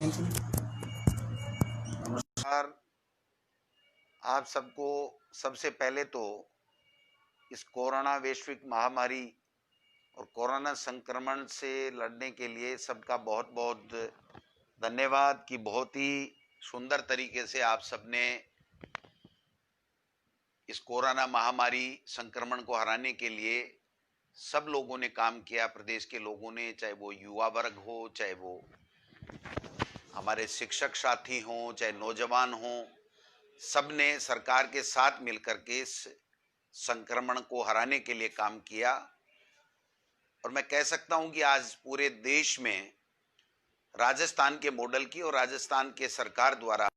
नमस्कार। आप सबको सबसे पहले तो इस कोरोना वैश्विक महामारी और कोरोना संक्रमण से लड़ने के लिए सबका बहुत बहुत धन्यवाद कि बहुत ही सुंदर तरीके से आप सबने इस कोरोना महामारी संक्रमण को हराने के लिए सब लोगों ने काम किया। प्रदेश के लोगों ने, चाहे वो युवा वर्ग हो, चाहे वो हमारे शिक्षक साथी हों, चाहे नौजवान हों, सब ने सरकार के साथ मिलकर के इस संक्रमण को हराने के लिए काम किया। और मैं कह सकता हूं कि आज पूरे देश में राजस्थान के मॉडल की और राजस्थान के सरकार द्वारा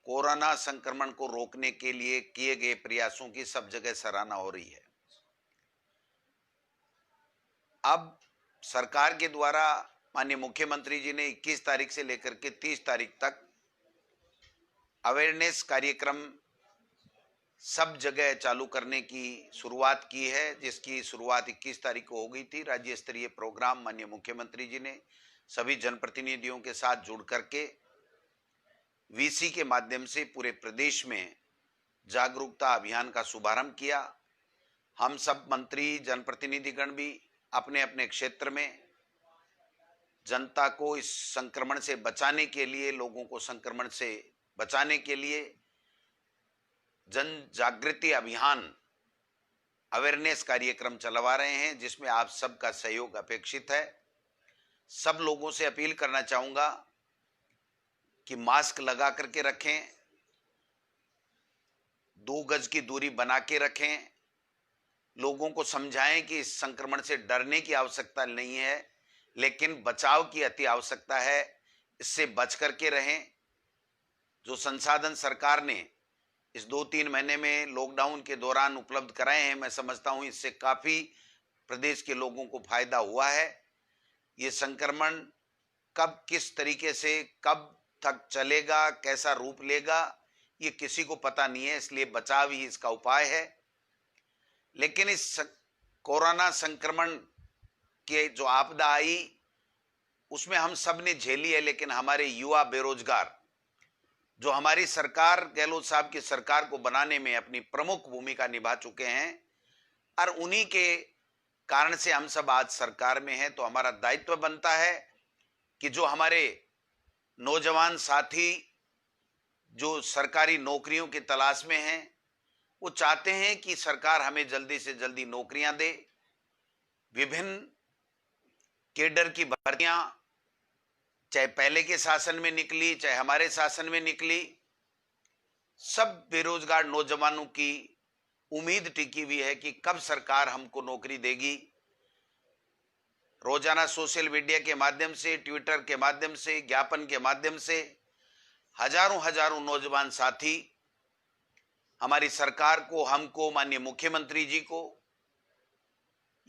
कोरोना संक्रमण को रोकने के लिए किए गए प्रयासों की सब जगह सराहना हो रही है। अब सरकार के द्वारा माननीय मुख्यमंत्री जी ने 21 तारीख से लेकर के 30 तारीख तक अवेयरनेस कार्यक्रम सब जगह चालू करने की शुरुआत की है, जिसकी शुरुआत 21 तारीख को हो गई थी। राज्य स्तरीय प्रोग्राम माननीय मुख्यमंत्री जी ने सभी जनप्रतिनिधियों के साथ जुड़ करके वीसी के माध्यम से पूरे प्रदेश में जागरूकता अभियान का शुभारंभ किया। हम सब मंत्री जनप्रतिनिधिगण भी अपने अपने क्षेत्र में जनता को इस संक्रमण से बचाने के लिए, लोगों को संक्रमण से बचाने के लिए जन जागृति अभियान अवेयरनेस कार्यक्रम चलवा रहे हैं, जिसमें आप सबका सहयोग अपेक्षित है। सब लोगों से अपील करना चाहूंगा कि मास्क लगा करके रखें, 2 गज की दूरी बना के रखें, लोगों को समझाएं कि इस संक्रमण से डरने की आवश्यकता नहीं है, लेकिन बचाव की अति आवश्यकता है। इससे बच करके रहें। जो संसाधन सरकार ने इस 2-3 महीने में लॉकडाउन के दौरान उपलब्ध कराए हैं, मैं समझता हूं इससे काफी प्रदेश के लोगों को फायदा हुआ है। ये संक्रमण कब किस तरीके से कब तक चलेगा, कैसा रूप लेगा, ये किसी को पता नहीं है, इसलिए बचाव ही इसका उपाय है। लेकिन इस कोरोना संक्रमण के जो आपदा आई उसमें हम सब ने झेली है, लेकिन हमारे युवा बेरोजगार जो हमारी सरकार, गहलोत साहब की सरकार को बनाने में अपनी प्रमुख भूमिका निभा चुके हैं, और उन्हीं के कारण से हम सब आज सरकार में हैं। तो हमारा दायित्व बनता है कि जो हमारे नौजवान साथी जो सरकारी नौकरियों की तलाश में हैं, वो चाहते हैं कि सरकार हमें जल्दी से जल्दी नौकरियां दे। विभिन्न केडर की भर्तियां चाहे पहले के शासन में निकली, चाहे हमारे शासन में निकली, सब बेरोजगार नौजवानों की उम्मीद टिकी हुई है कि कब सरकार हमको नौकरी देगी। रोजाना सोशल मीडिया के माध्यम से, ट्विटर के माध्यम से, ज्ञापन के माध्यम से हजारों हजारों नौजवान साथी हमारी सरकार को, हमको, माननीय मुख्यमंत्री जी को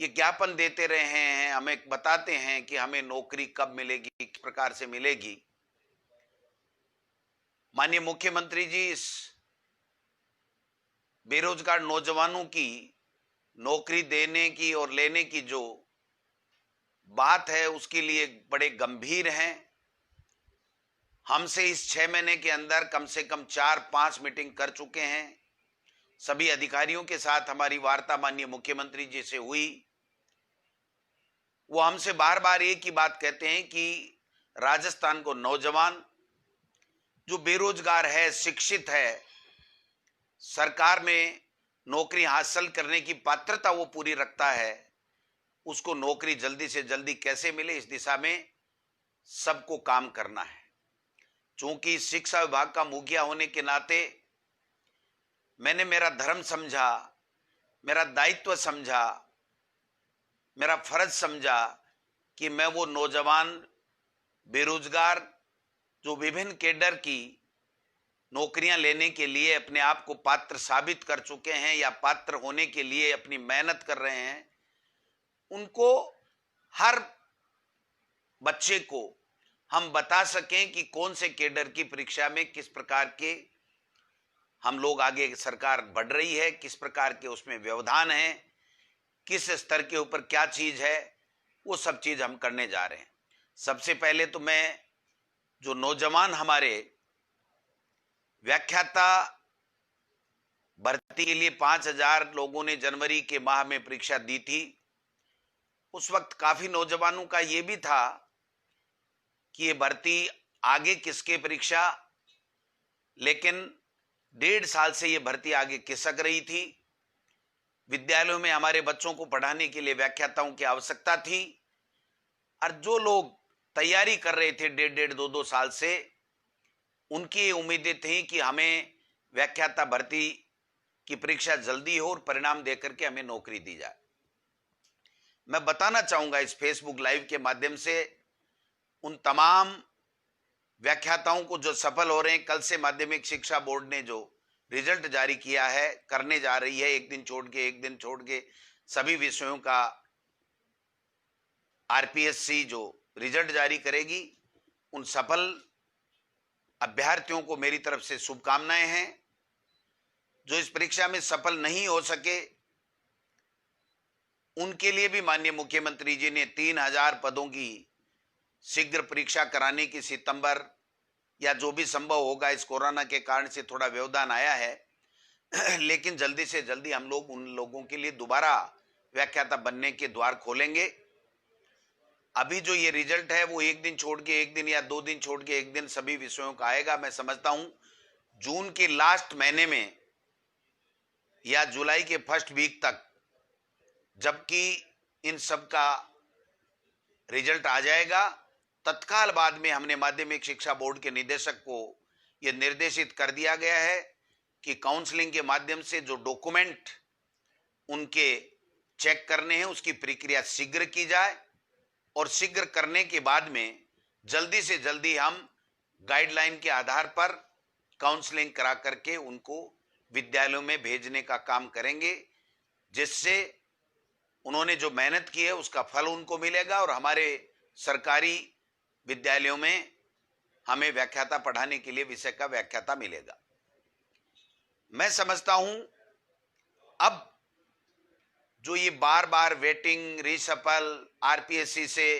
ये ज्ञापन देते रहे हैं, हमें बताते हैं कि हमें नौकरी कब मिलेगी, किस प्रकार से मिलेगी। माननीय मुख्यमंत्री जी इस बेरोजगार नौजवानों की नौकरी देने की और लेने की जो बात है उसके लिए बड़े गंभीर हैं। हमसे इस 6 महीने के अंदर कम से कम 4-5 मीटिंग कर चुके हैं। सभी अधिकारियों के साथ हमारी वार्ता माननीय मुख्यमंत्री जी से हुई। वो हमसे बार बार एक ही बात कहते हैं कि राजस्थान को नौजवान जो बेरोजगार है, शिक्षित है, सरकार में नौकरी हासिल करने की पात्रता वो पूरी रखता है, उसको नौकरी जल्दी से जल्दी कैसे मिले, इस दिशा में सबको काम करना है। चूंकि शिक्षा विभाग का मुखिया होने के नाते मैंने मेरा धर्म समझा, मेरा दायित्व समझा, मेरा फर्ज समझा कि मैं वो नौजवान बेरोजगार जो विभिन्न केडर की नौकरियां लेने के लिए अपने आप को पात्र साबित कर चुके हैं या पात्र होने के लिए अपनी मेहनत कर रहे हैं, उनको, हर बच्चे को हम बता सकें कि कौन से केडर की परीक्षा में किस प्रकार के हम लोग आगे सरकार बढ़ रही है, किस प्रकार के उसमें व्यवधान है, किस स्तर के ऊपर क्या चीज है, वो सब चीज हम करने जा रहे हैं। सबसे पहले तो मैं जो नौजवान हमारे व्याख्याता भर्ती के लिए 5,000 लोगों ने जनवरी के माह में परीक्षा दी थी, उस वक्त काफी नौजवानों का यह भी था कि ये भर्ती आगे किसके परीक्षा, लेकिन 1.5 साल से ये भर्ती आगे खिसक रही थी। विद्यालयों में हमारे बच्चों को पढ़ाने के लिए व्याख्याताओं की आवश्यकता थी, और जो लोग तैयारी कर रहे थे 1.5-2 साल से, उनकी उम्मीदें थी कि हमें व्याख्याता भर्ती की परीक्षा जल्दी हो और परिणाम देकर के हमें नौकरी दी जाए। मैं बताना चाहूंगा इस फेसबुक लाइव के माध्यम से उन तमाम व्याख्याताओं को जो सफल हो रहे हैं। कल से माध्यमिक शिक्षा बोर्ड ने जो रिजल्ट जारी किया है, करने जा रही है, एक दिन छोड़ के सभी विषयों का आरपीएससी जो रिजल्ट जारी करेगी, उन सफल अभ्यर्थियों को मेरी तरफ से शुभकामनाएं हैं। जो इस परीक्षा में सफल नहीं हो सके, उनके लिए भी माननीय मुख्यमंत्री जी ने 3,000 पदों की शीघ्र परीक्षा कराने की सितंबर या जो भी संभव होगा, इस कोरोना के कारण से थोड़ा व्यवधान आया है लेकिन जल्दी से जल्दी हम लोग उन लोगों के लिए दोबारा व्याख्याता बनने के द्वार खोलेंगे। अभी जो ये रिजल्ट है वो एक दिन छोड़ के एक दिन या 2 दिन छोड़ के एक दिन सभी विषयों का आएगा। मैं समझता हूं जून के लास्ट महीने में या जुलाई के फर्स्ट वीक तक, जबकि इन सब का रिजल्ट आ जाएगा, तत्काल बाद में हमने माध्यमिक शिक्षा बोर्ड के निदेशक को यह निर्देशित कर दिया गया है कि काउंसलिंग के माध्यम से जो डॉक्यूमेंट उनके चेक करने हैं उसकी प्रक्रिया शीघ्र की जाए, और शीघ्र करने के बाद में जल्दी से जल्दी हम गाइडलाइन के आधार पर काउंसलिंग करा करके उनको विद्यालयों में भेजने का काम करेंगे, जिससे उन्होंने जो मेहनत की है उसका फल उनको मिलेगा और हमारे सरकारी विद्यालयों में हमें व्याख्याता पढ़ाने के लिए विषय का व्याख्याता मिलेगा। मैं समझता हूं अब जो ये बार बार वेटिंग, रीशफल, आरपीएससी से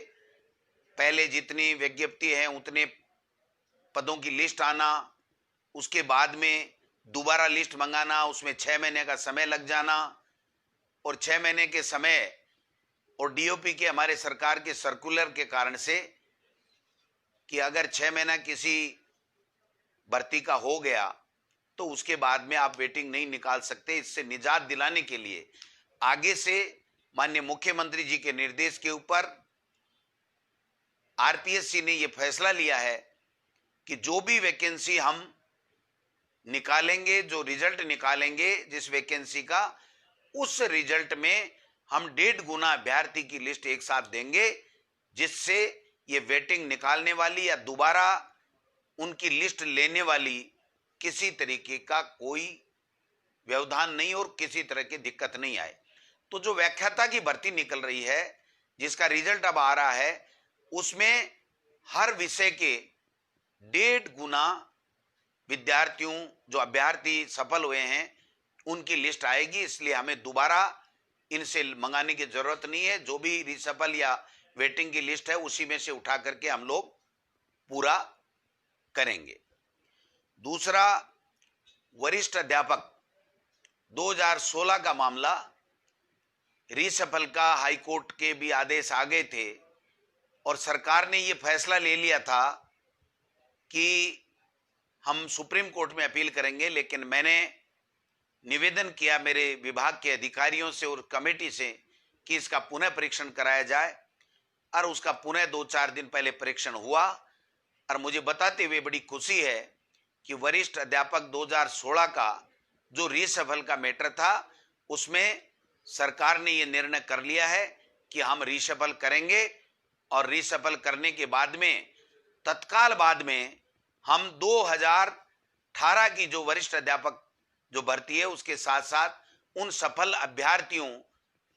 पहले जितनी विज्ञप्ति है उतने पदों की लिस्ट आना, उसके बाद में दोबारा लिस्ट मंगाना, उसमें 6 महीने का समय लग जाना, और 6 महीने के समय और डीओपी के हमारे सरकार के सर्कुलर के कारण से कि अगर 6 महीना किसी भर्ती का हो गया तो उसके बाद में आप वेटिंग नहीं निकाल सकते। इससे निजात दिलाने के लिए आगे से माननीय मुख्यमंत्री जी के निर्देश के ऊपर आरपीएससी ने यह फैसला लिया है कि जो भी वैकेंसी हम निकालेंगे, जो रिजल्ट निकालेंगे जिस वैकेंसी का, उस रिजल्ट में हम 1.5 गुना अभ्यर्थी की लिस्ट एक साथ देंगे, जिससे ये वेटिंग निकालने वाली या दोबारा उनकी लिस्ट लेने वाली किसी तरीके का कोई व्यवधान नहीं और किसी तरह की दिक्कत नहीं आए। तो जो व्याख्याता की भर्ती निकल रही है, जिसका रिजल्ट अब आ रहा है, उसमें हर विषय के 1.5 गुना विद्यार्थियों, जो अभ्यर्थी सफल हुए हैं, उनकी लिस्ट आएगी। इसलिए हमें दोबारा इनसे मंगाने की जरूरत नहीं है। जो भी रिसफल या वेटिंग की लिस्ट है उसी में से उठा करके हम लोग पूरा करेंगे। दूसरा, वरिष्ठ अध्यापक 2016 का मामला, रिसफल का हाईकोर्ट के भी आदेश आ गए थे और सरकार ने ये फैसला ले लिया था कि हम सुप्रीम कोर्ट में अपील करेंगे, लेकिन मैंने निवेदन किया मेरे विभाग के अधिकारियों से और कमेटी से कि इसका पुनः परीक्षण कराया जाए, और उसका पुनः 2-4 दिन पहले परीक्षण हुआ, और मुझे बताते हुए बड़ी खुशी है कि वरिष्ठ अध्यापक 2016 का जो रीशफल का मैटर था, उसमें सरकार ने ये निर्णय कर लिया है कि हम रीशफल करेंगे, और रीशफल करने के बाद में तत्काल बाद में हम 2018 की जो वरिष्ठ अध्यापक जो भर्ती है उसके साथ साथ उन सफल अभ्यर्थियों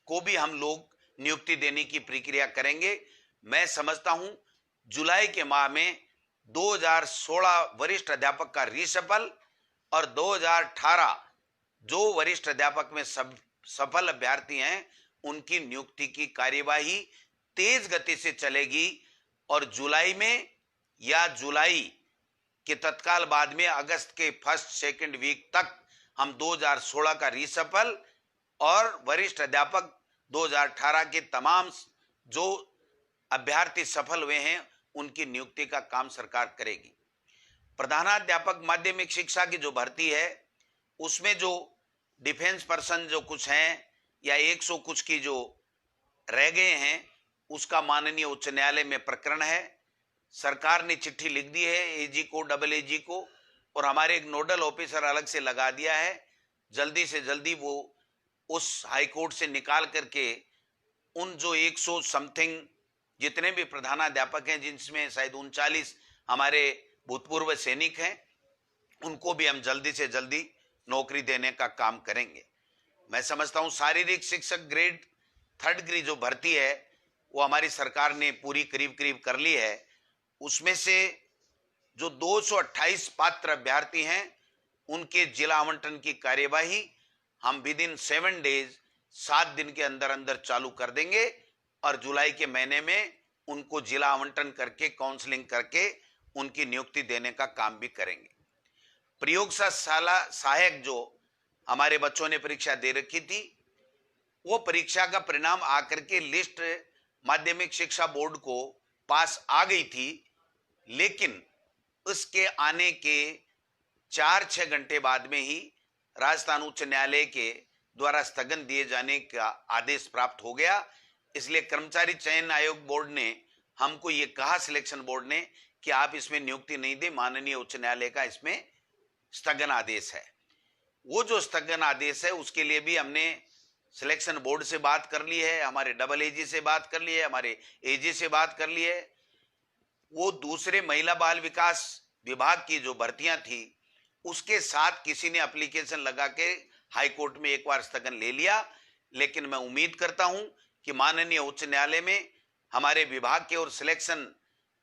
को भी हम लोग नियुक्ति देने की प्रक्रिया करेंगे। मैं समझता हूं जुलाई के माह में 2016 वरिष्ठ अध्यापक का रीशफल और 2018 जो वरिष्ठ अध्यापक में सब सफल अभ्यर्थी हैं उनकी नियुक्ति की कार्यवाही तेज गति से चलेगी, और जुलाई में या जुलाई के तत्काल बाद में अगस्त के फर्स्ट सेकंड वीक तक हम 2016 का रीसफल और वरिष्ठ अध्यापक 2018 के तमाम जो अभ्यर्थी सफल हुए हैं उनकी नियुक्ति का काम सरकार करेगी। प्रधानाध्यापक माध्यमिक शिक्षा की जो भर्ती है उसमें जो डिफेंस पर्सन जो कुछ हैं या 100 कुछ की जो रह गए हैं उसका माननीय उच्च न्यायालय में प्रकरण है। सरकार ने चिट्ठी लिख दी है एजी को, डबल एजी को, और हमारे एक नोडल ऑफिसर अलग से लगा दिया है। जल्दी से जल्दी वो उस हाई कोर्ट से निकाल करके उन जो 100 समथिंग जितने भी प्रधानाध्यापक हैं, जिनमें शायद 39 हमारे भूतपूर्व सैनिक हैं, उनको भी हम जल्दी से जल्दी नौकरी देने का काम करेंगे। मैं समझता हूं शारीरिक शिक्षक ग्रेड 3rd की जो भर्ती है वो हमारी सरकार ने पूरी करीब करीब कर ली है। उसमें से जो 228 पात्र अभ्यर्थी हैं उनके जिला आवंटन की कार्यवाही हम विद इन 7 डेज 7 दिन के अंदर अंदर चालू कर देंगे और जुलाई के महीने में उनको जिला आवंटन करके काउंसलिंग करके उनकी नियुक्ति देने का काम भी करेंगे। प्रयोगशाला सहायक जो हमारे बच्चों ने परीक्षा दे रखी थी वो परीक्षा का परिणाम आकर के लिस्ट माध्यमिक शिक्षा बोर्ड को पास आ गई थी, लेकिन उसके आने के 4-6 घंटे बाद में ही राजस्थान उच्च न्यायालय के द्वारा स्थगन दिए जाने का आदेश प्राप्त हो गया। इसलिए कर्मचारी चयन आयोग बोर्ड ने हमको ये कहा, सिलेक्शन बोर्ड ने, कि आप इसमें नियुक्ति नहीं दे, माननीय उच्च न्यायालय का इसमें स्थगन आदेश है। वो जो स्थगन आदेश है उसके लिए भी हमने सिलेक्शन बोर्ड से बात कर ली है, हमारे डबल एजी से बात कर ली है, हमारे एजी से बात कर ली है। वो दूसरे महिला बाल विकास विभाग की जो भर्तियां थी उसके साथ किसी ने एप्लीकेशन लगा के हाई कोर्ट में एक बार स्थगन ले लिया, लेकिन मैं उम्मीद करता हूं कि माननीय उच्च न्यायालय में हमारे विभाग के और सिलेक्शन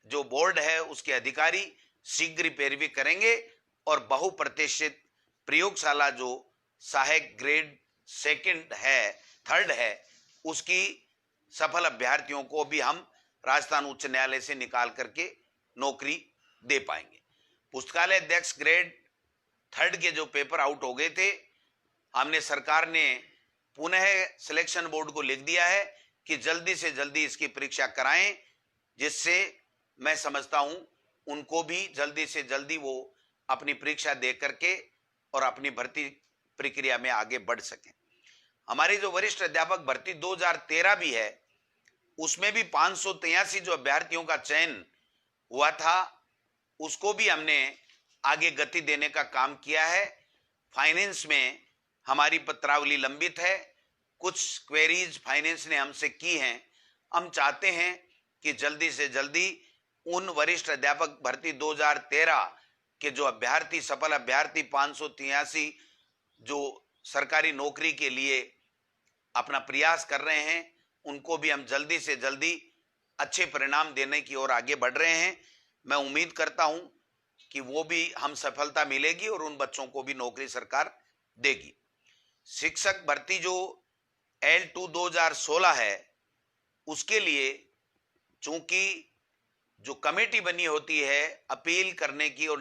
जो बोर्ड है उसके अधिकारी शीघ्र पैरवी करेंगे और बहुप्रतिष्ठित प्रयोगशाला जो सहायक ग्रेड 3rd है उसकी सफल अभ्यर्थियों को भी हम राजस्थान उच्च न्यायालय से निकाल करके नौकरी दे पाएंगे। पुस्तकालय अध्यक्ष ग्रेड 3rd के जो पेपर आउट हो गए थे, हमने सरकार ने पुनः सिलेक्शन बोर्ड को लिख दिया है कि जल्दी से जल्दी इसकी परीक्षा कराएं, जिससे मैं समझता हूं उनको भी जल्दी से जल्दी वो अपनी परीक्षा दे करके और अपनी भर्ती प्रक्रिया में आगे बढ़ सकें। हमारी जो वरिष्ठ अध्यापक भर्ती 2013 भी है उसमें भी 583 जो अभ्यर्थियों का चयन हुआ था उसको भी हमने आगे गति देने का काम किया है। फाइनेंस में हमारी पत्रावली लंबित है, कुछ क्वेरीज फाइनेंस ने हमसे की हैं। हम चाहते हैं कि जल्दी से जल्दी उन वरिष्ठ अध्यापक भर्ती 2013 के जो अभ्यर्थी सफल अभ्यर्थी 583 जो सरकारी नौकरी के लिए अपना प्रयास कर रहे हैं उनको भी हम जल्दी से जल्दी अच्छे परिणाम देने की ओर आगे बढ़ रहे हैं। मैं उम्मीद करता हूं कि वो भी हम सफलता मिलेगी और उन बच्चों को भी नौकरी सरकार देगी। शिक्षक भर्ती जो L2 2016 है उसके लिए चूंकि जो कमेटी बनी होती है अपील करने की और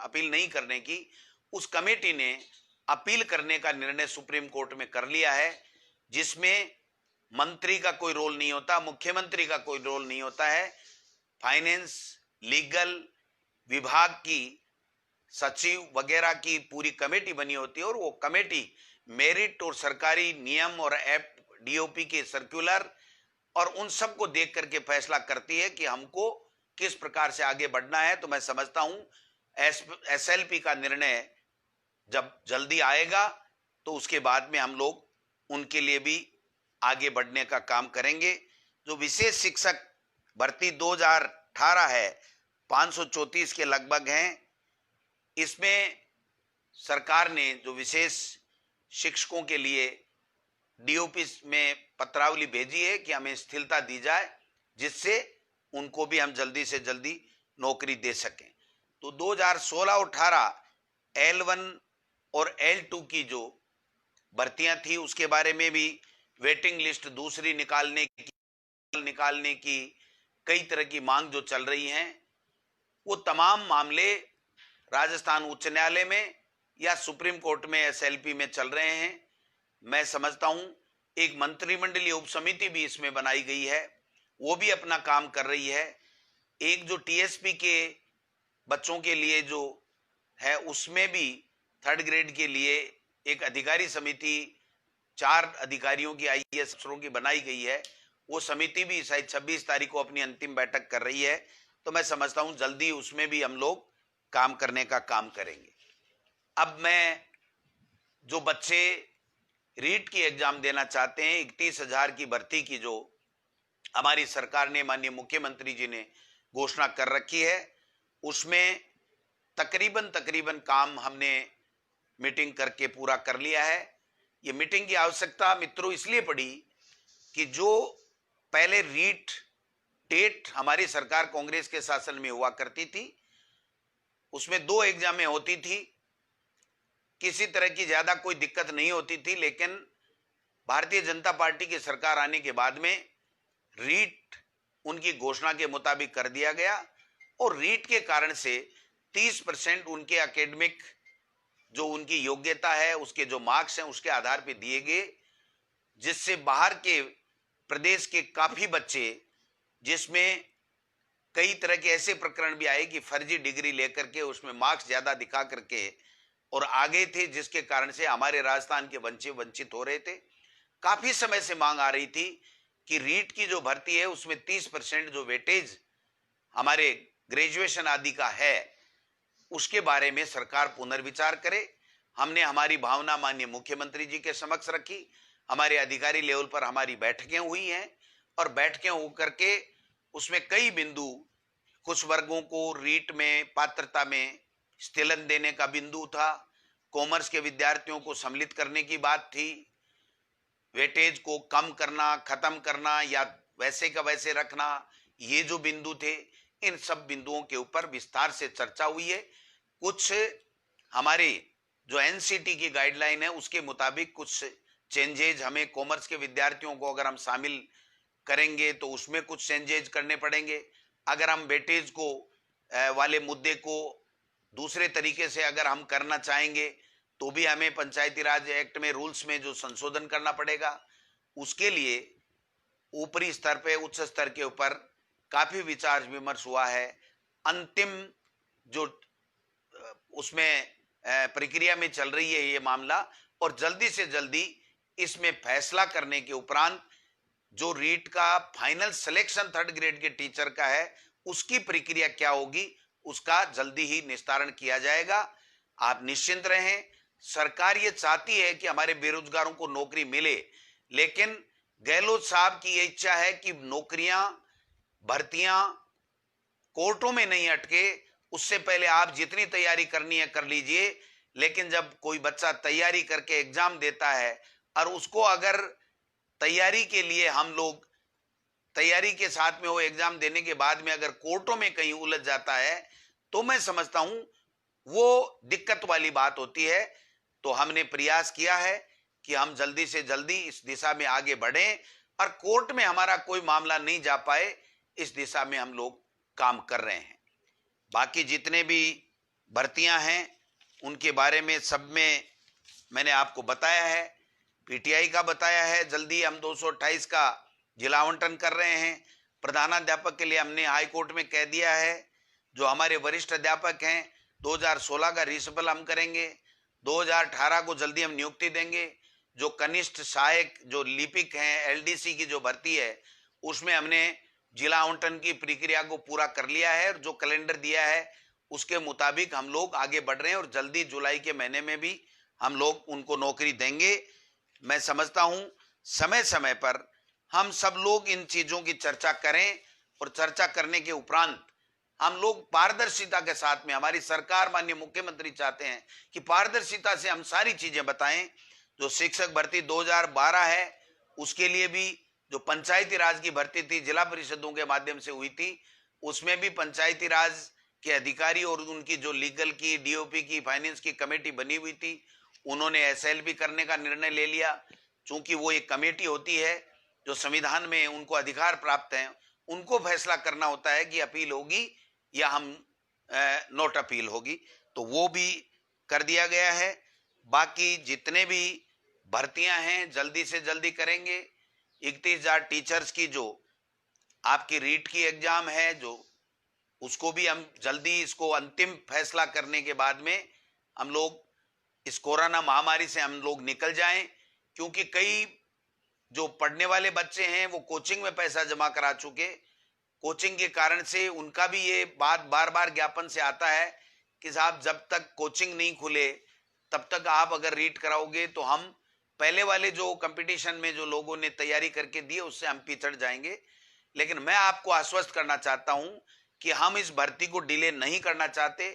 अपील नहीं करने की, उस कमेटी ने अपील करने का निर्णय सुप्रीम कोर्ट में कर लिया है, जिसमें मंत्री का कोई रोल नहीं होता, मुख्यमंत्री का कोई रोल नहीं होता है। फाइनेंस, लीगल विभाग की सचिव वगैरह की पूरी कमेटी बनी होती है और वो कमेटी मेरिट और सरकारी नियम और डीओपी के सर्कुलर और उन सब को देख करके फैसला करती है कि हमको किस प्रकार से आगे बढ़ना है। तो मैं समझता हूं एसएलपी का निर्णय जब जल्दी आएगा तो उसके बाद में हम लोग उनके लिए भी आगे बढ़ने का काम करेंगे। जो विशेष शिक्षक भर्ती 2018 है 534 के लगभग हैं। इसमें सरकार ने जो विशेष शिक्षकों के लिए डीओपी में पत्रावली भेजी है कि हमें स्थिरता दी जाए, जिससे उनको भी हम जल्दी से जल्दी नौकरी दे सकें। तो 2016 और 18 L1 और L2 की जो भर्तियां थी उसके बारे में भी वेटिंग लिस्ट दूसरी निकालने की कई तरह की मांग जो चल रही हैं, वो तमाम मामले राजस्थान उच्च न्यायालय में या सुप्रीम कोर्ट में एसएलपी में चल रहे हैं। मैं समझता हूं एक मंत्रिमंडलीय उपसमिति भी इसमें बनाई गई है, वो भी अपना काम कर रही है। एक जो टीएसपी के बच्चों के लिए जो है, उसमें भी थर्ड ग्रेड के लिए एक अधिकारी समिति 4 अधिकारियों की आईएएस अफसरों की बनाई गई है। वो समिति भी शायद 26 तारीख को अपनी अंतिम बैठक कर रही है, तो मैं समझता हूं जल्दी उसमें भी हम लोग काम करने का काम करेंगे। अब मैं जो बच्चे रीट की एग्जाम देना चाहते हैं, 31,000 की भर्ती की जो हमारी सरकार ने, माननीय मुख्यमंत्री जी ने घोषणा कर रखी है, उसमें तकरीबन काम हमने मीटिंग करके पूरा कर लिया है। ये मीटिंग की आवश्यकता मित्रों इसलिए पड़ी कि जो पहले रीट टेट हमारी सरकार कांग्रेस के शासन में हुआ करती थी, उसमें 2 एग्जामें होती थी, किसी तरह की ज्यादा कोई दिक्कत नहीं होती थी। लेकिन भारतीय जनता पार्टी की सरकार आने के बाद में रीट उनकी घोषणा के मुताबिक कर दिया गया, और रीट के कारण से 30% उनके एकेडमिक जो उनकी योग्यता है, उसके जो मार्क्स हैं, उसके आधार पर दिए गए, जिससे बाहर के प्रदेश के काफी बच्चे, जिसमें कई तरह के ऐसे प्रकरण भी आए कि फर्जी डिग्री लेकर के उसमें मार्क्स ज्यादा दिखा करके और आगे थे, जिसके कारण से हमारे राजस्थान के बच्चे वंचित हो रहे थे। काफी समय से मांग आ रही थी कि रीट की जो भर्ती है उसमें 30% जो वेटेज हमारे ग्रेजुएशन आदि का है, उसके बारे में सरकार पुनर्विचार करे। हमने हमारी भावना माननीय मुख्यमंत्री जी के समक्ष रखी, हमारे अधिकारी लेवल पर हमारी बैठकें हुई हैं, और बैठकें होकर के उसमें कई बिंदु, कुछ वर्गों को रीट में पात्रता में स्थिलन देने का बिंदु था, कॉमर्स के विद्यार्थियों को सम्मिलित करने की बात थी, वेटेज को कम करना, खत्म करना या वैसे का वैसे रखना, ये जो बिंदु थे, इन सब बिंदुओं के ऊपर विस्तार से चर्चा हुई है। कुछ हमारे जो एनसीटी की गाइडलाइन है उसके मुताबिक कुछ चेंजेज हमें, कॉमर्स के विद्यार्थियों को अगर हम शामिल करेंगे तो उसमें कुछ चेंजेज करने पड़ेंगे। अगर हम वेटेज को वाले मुद्दे को दूसरे तरीके से अगर हम करना चाहेंगे तो भी हमें पंचायती राज एक्ट में रूल्स में जो संशोधन करना पड़ेगा। उसके लिए ऊपरी स्तर पे, उच्च स्तर के ऊपर काफी विचार विमर्श हुआ है। अंतिम जो उसमें प्रक्रिया में चल रही है ये मामला, और जल्दी से जल्दी इसमें फैसला करने के उपरांत जो रीट का फाइनल सिलेक्शन थर्ड ग्रेड के टीचर का है, उसकी प्रक्रिया क्या होगी, उसका जल्दी ही निस्तारण किया जाएगा। आप निश्चिंत रहें, सरकार ये चाहती है कि हमारे बेरोजगारों को नौकरी मिले, लेकिन गहलोत साहब की ये इच्छा है कि नौकरियां, भर्तियां कोर्टों में नहीं अटके। उससे पहले आप जितनी तैयारी करनी है कर लीजिए, लेकिन जब कोई बच्चा तैयारी करके एग्जाम देता है और उसको अगर तैयारी के लिए हम लोग तैयारी के साथ में वो एग्जाम देने के बाद में अगर कोर्टों में कहीं उलझ जाता है, तो मैं समझता हूं वो दिक्कत वाली बात होती है। तो हमने प्रयास किया है कि हम जल्दी से जल्दी इस दिशा में आगे बढ़ें और कोर्ट में हमारा कोई मामला नहीं जा पाए, इस दिशा में हम लोग काम कर रहे हैं। बाकी जितने भी भर्तियां हैं उनके बारे में सब में मैंने आपको बताया है, पीटीआई का बताया है। जल्दी हम 228 का जिला आवंटन कर रहे हैं। प्रधानाध्यापक के लिए हमने हाई कोर्ट में कह दिया है, जो हमारे वरिष्ठ अध्यापक हैं 2016 का रिशफल हम करेंगे, 2018 को जल्दी हम नियुक्ति देंगे। जो कनिष्ठ सहायक जो लिपिक हैं, एलडीसी की जो भर्ती है, उसमें हमने जिला आवंटन की प्रक्रिया को पूरा कर लिया है और जो कैलेंडर दिया है उसके मुताबिक हम लोग आगे बढ़ रहे हैं और जल्दी जुलाई के महीने में भी हम लोग उनको नौकरी देंगे। मैं समझता हूं समय समय पर हम सब लोग इन चीजों की चर्चा करें और चर्चा करने के उपरांत हम लोग पारदर्शिता के साथ में, हमारी सरकार माननीय मुख्यमंत्री चाहते हैं कि पारदर्शिता से हम सारी चीजें बताएं। जो शिक्षक भर्ती 2012 है, उसके लिए भी जो पंचायती राज की भर्ती थी जिला परिषदों के माध्यम से हुई थी, उसमें भी पंचायती राज के अधिकारी और उनकी जो लीगल की, डीओपी की, फाइनेंस की कमेटी बनी हुई थी, उन्होंने एसएलबी करने का निर्णय ले लिया। चूंकि वो एक कमेटी होती है जो संविधान में उनको अधिकार प्राप्त है, उनको फैसला करना होता है कि अपील होगी या हम नोट अपील होगी, तो वो भी कर दिया गया है। बाकी जितने भी भर्तियां हैं जल्दी से जल्दी करेंगे। 31,000 टीचर्स की जो आपकी रीट की एग्जाम है, जो उसको भी हम जल्दी, इसको अंतिम फैसला करने के बाद में हम लोग इस कोरोना महामारी से हम लोग निकल जाएं, क्योंकि कई जो पढ़ने वाले बच्चे हैं वो कोचिंग में पैसा जमा करा चुके। कोचिंग के कारण से उनका भी ये बात बार बार ज्ञापन से आता है कि साहब जब तक कोचिंग नहीं खुले तब तक आप अगर रीड कराओगे तो हम पहले वाले जो कंपटीशन में जो लोगों ने तैयारी करके दी उससे हम पिछड़ जाएंगे। लेकिन मैं आपको आश्वस्त करना चाहता हूं कि हम इस भर्ती को डिले नहीं करना चाहते।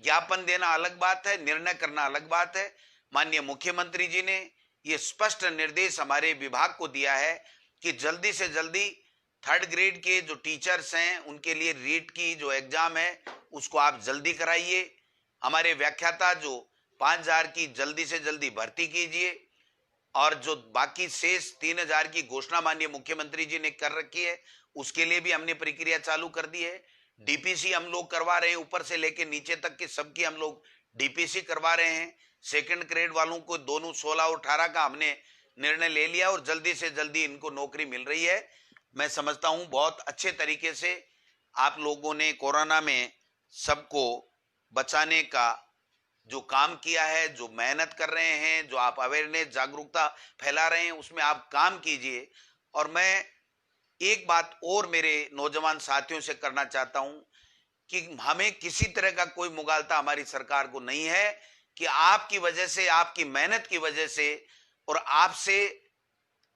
ज्ञापन देना अलग बात है, निर्णय करना अलग बात है। माननीय मुख्यमंत्री जी ने ये स्पष्ट निर्देश हमारे विभाग को दिया है कि जल्दी से जल्दी 3rd ग्रेड के जो टीचर्स हैं उनके लिए रीट की जो एग्जाम है उसको आप जल्दी कराइए। हमारे व्याख्याता जो 5,000 की जल्दी से जल्दी भर्ती कीजिए, और जो बाकी शेष 3,000 की घोषणा माननीय मुख्यमंत्री जी ने कर रखी है उसके लिए भी हमने प्रक्रिया चालू कर दी है। डीपीसी हम लोग करवा रहे हैं, ऊपर से लेके नीचे तक की सबकी हम लोग डीपीसी करवा रहे हैं। 2nd ग्रेड वालों को दोनों 16 और 18 का हमने निर्णय ले लिया और जल्दी से जल्दी इनको नौकरी मिल रही है। मैं समझता हूं बहुत अच्छे तरीके से आप लोगों ने कोरोना में सबको बचाने का जो काम किया है, जो मेहनत कर रहे हैं, जो आप अवेयरनेस जागरूकता फैला रहे हैं, उसमें आप काम कीजिए। और मैं एक बात और मेरे नौजवान साथियों से करना चाहता हूं कि हमें किसी तरह का कोई मुगालता हमारी सरकार को नहीं है कि आपकी वजह से, आपकी मेहनत की वजह से और आपसे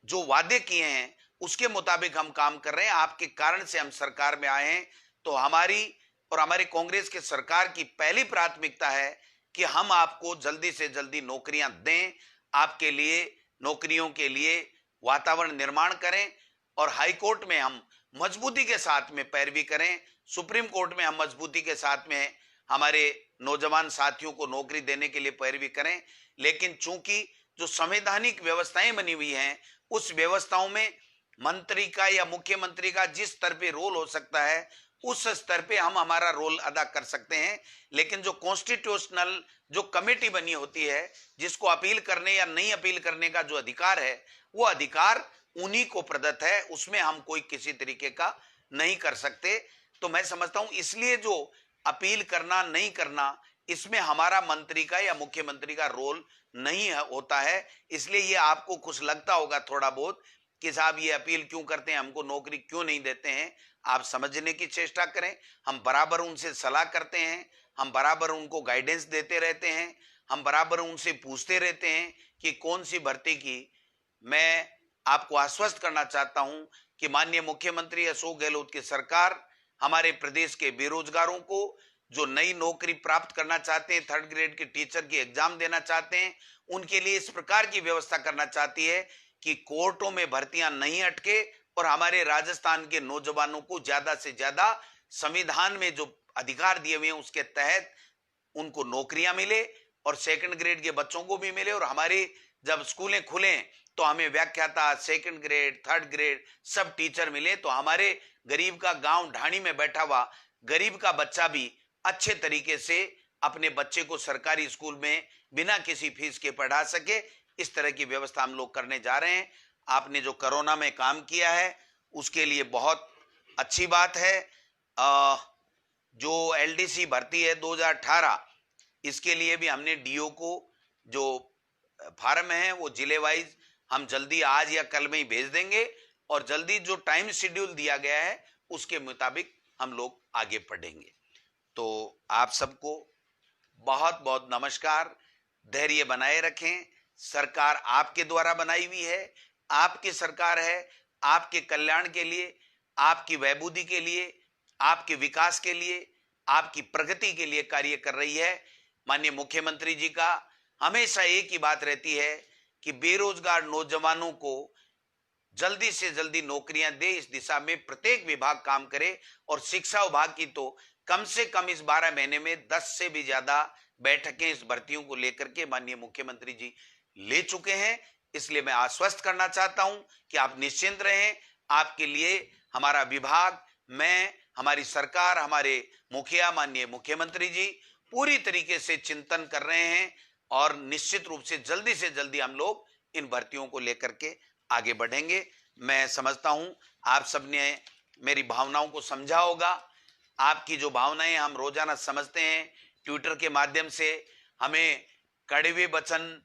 जो वादे किए हैं उसके मुताबिक हम काम कर रहे हैं। आपके कारण से हम सरकार में आए हैं। तो हमारी और हमारी कांग्रेस की सरकार की पहली प्राथमिकता है कि हम आपको जल्दी से जल्दी नौकरियां दें, आपके लिए नौकरियों के लिए वातावरण निर्माण करें, और हाई कोर्ट में हम मजबूती के साथ में पैरवी करें, सुप्रीम कोर्ट में हम मजबूती के साथ में हमारे नौजवान साथियों को नौकरी देने के लिए पैरवी करें। लेकिन चूंकि जो संवैधानिक व्यवस्थाएं बनी हुई हैं उस व्यवस्थाओं में मंत्री का या मुख्यमंत्री का जिस स्तर पे रोल हो सकता है उस स्तर पे हम हमारा रोल अदा कर सकते हैं। लेकिन जो कॉन्स्टिट्यूशनल जो कमेटी बनी होती है जिसको अपील करने या नहीं अपील करने का जो अधिकार है वो अधिकार उन्हीं को प्रदत्त है, उसमें हम कोई किसी तरीके का नहीं कर सकते। तो मैं समझता हूं इसलिए जो अपील करना नहीं करना इसमें हमारा मंत्री का या मुख्यमंत्री का रोल नहीं होता है। इसलिए ये आपको कुछ लगता होगा थोड़ा बहुत कि साहब ये अपील क्यों करते हैं, हमको नौकरी क्यों नहीं देते हैं। आप समझने की चेष्टा करें, हम बराबर उनसे सलाह करते हैं, हम बराबर उनको गाइडेंस देते रहते हैं, हम बराबर उनसे पूछते रहते हैं कि कौन सी भर्ती की। मैं आपको आश्वस्त करना चाहता हूं कि माननीय मुख्यमंत्री अशोक गहलोत की सरकार हमारे प्रदेश के बेरोजगारों को जो नई नौकरी प्राप्त करना चाहते हैं, 3rd ग्रेड के टीचर की एग्जाम देना चाहते हैं, उनके लिए इस प्रकार की व्यवस्था करना चाहती है कि कोर्टों में भर्तियां नहीं अटके और हमारे राजस्थान के नौजवानों को ज्यादा से ज्यादा संविधान में जो अधिकार दिए हुए हैं उसके तहत उनको नौकरियां मिले और 2nd ग्रेड के बच्चों को भी मिले। और हमारे जब स्कूलें खुले तो हमें व्याख्याता 2nd ग्रेड 3rd ग्रेड सब टीचर मिले, तो हमारे गरीब का गांव ढाणी में बैठा हुआ गरीब का बच्चा भी अच्छे तरीके से अपने बच्चे को सरकारी स्कूल में बिना किसी फीस के पढ़ा सके। इस तरह की व्यवस्था हम लोग करने जा रहे हैं। आपने जो कोरोना में काम किया है उसके लिए बहुत अच्छी बात है। जो एलडीसी भर्ती है 2018, इसके लिए भी हमने डीओ को जो फार्म है वो जिले वाइज हम जल्दी आज या कल में ही भेज देंगे और जल्दी जो टाइम शेड्यूल दिया गया है उसके मुताबिक हम लोग आगे बढ़ेंगे। तो आप सबको बहुत बहुत नमस्कार। धैर्य बनाए रखें। सरकार आपके द्वारा बनाई हुई है, आपकी सरकार है, आपके कल्याण के लिए, आपकी वैभूति के लिए, आपके विकास के लिए, आपकी प्रगति के लिए कार्य कर रही है। माननीय मुख्यमंत्री जी का हमेशा एक ही बात रहती है कि बेरोजगार नौजवानों को जल्दी से जल्दी नौकरियां दे, इस दिशा में प्रत्येक विभाग काम करे। और शिक्षा विभाग की तो कम से कम इस 12 महीने में 10 से भी ज्यादा बैठकें इस भर्तियों को लेकर के माननीय मुख्यमंत्री जी ले चुके हैं। इसलिए मैं आश्वस्त करना चाहता हूं कि आप निश्चिंत रहें, आपके लिए हमारा विभाग, मैं, हमारी सरकार, हमारे मुखिया माननीय मुख्यमंत्री जी पूरी तरीके से चिंतन कर रहे हैं और निश्चित रूप से जल्दी हम लोग इन भर्तियों को लेकर के आगे बढ़ेंगे। मैं समझता हूं आप सबने मेरी भावनाओं को समझा होगा। आपकी जो भावनाएं हम रोजाना समझते हैं, ट्विटर के माध्यम से हमें कड़वे वचन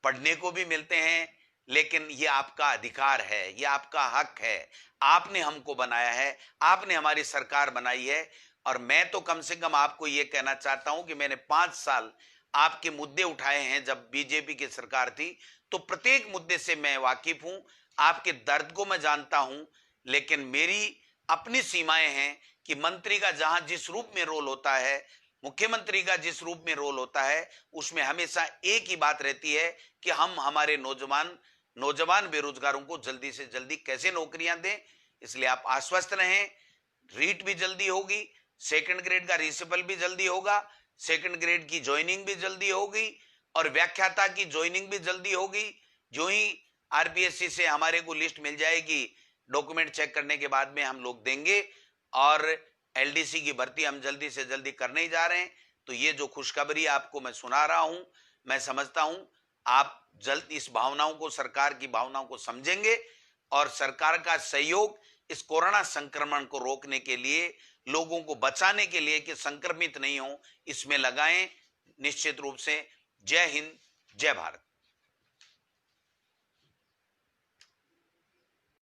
पढ़ने को भी मिलते हैं, लेकिन ये आपका अधिकार है, ये आपका हक है। आपने हमको बनाया है, आपने हमारी सरकार बनाई है, और मैं तो कम से कम आपको ये कहना चाहता हूं कि मैंने 5 साल आपके मुद्दे उठाए हैं। जब बीजेपी की सरकार थी तो प्रत्येक मुद्दे से मैं वाकिफ हूं, आपके दर्द को मैं जानता हूं, लेकिन मेरी अपनी सीमाएं हैं कि मंत्री का जहां जिस रूप में रोल होता है, मुख्यमंत्री का जिस रूप में रोल होता है, उसमें हमेशा एक ही बात रहती है कि हम हमारे नौजवान बेरोजगारों को जल्दी से जल्दी कैसे नौकरियां दें। इसलिए आप आश्वस्त रहें, रीट भी जल्दी होगी, सेकंड ग्रेड का रिसिपल भी जल्दी होगा, सेकंड ग्रेड की ज्वाइनिंग भी जल्दी होगी और व्याख्याता की ज्वाइनिंग भी जल्दी होगी। जो ही आरपीएससी से हमारे को लिस्ट मिल जाएगी, डॉक्यूमेंट चेक करने के बाद में हम लोग देंगे, और एलडीसी की भर्ती हम जल्दी से जल्दी करने ही जा रहे हैं। तो ये जो खुशखबरी आपको मैं सुना रहा हूं, मैं समझता हूं आप जल्द इस भावनाओं को, सरकार की भावनाओं को समझेंगे और सरकार का सहयोग इस कोरोना संक्रमण को रोकने के लिए, लोगों को बचाने के लिए कि संक्रमित नहीं हो, इसमें लगाएं निश्चित रूप से। जय हिंद, जय भारत।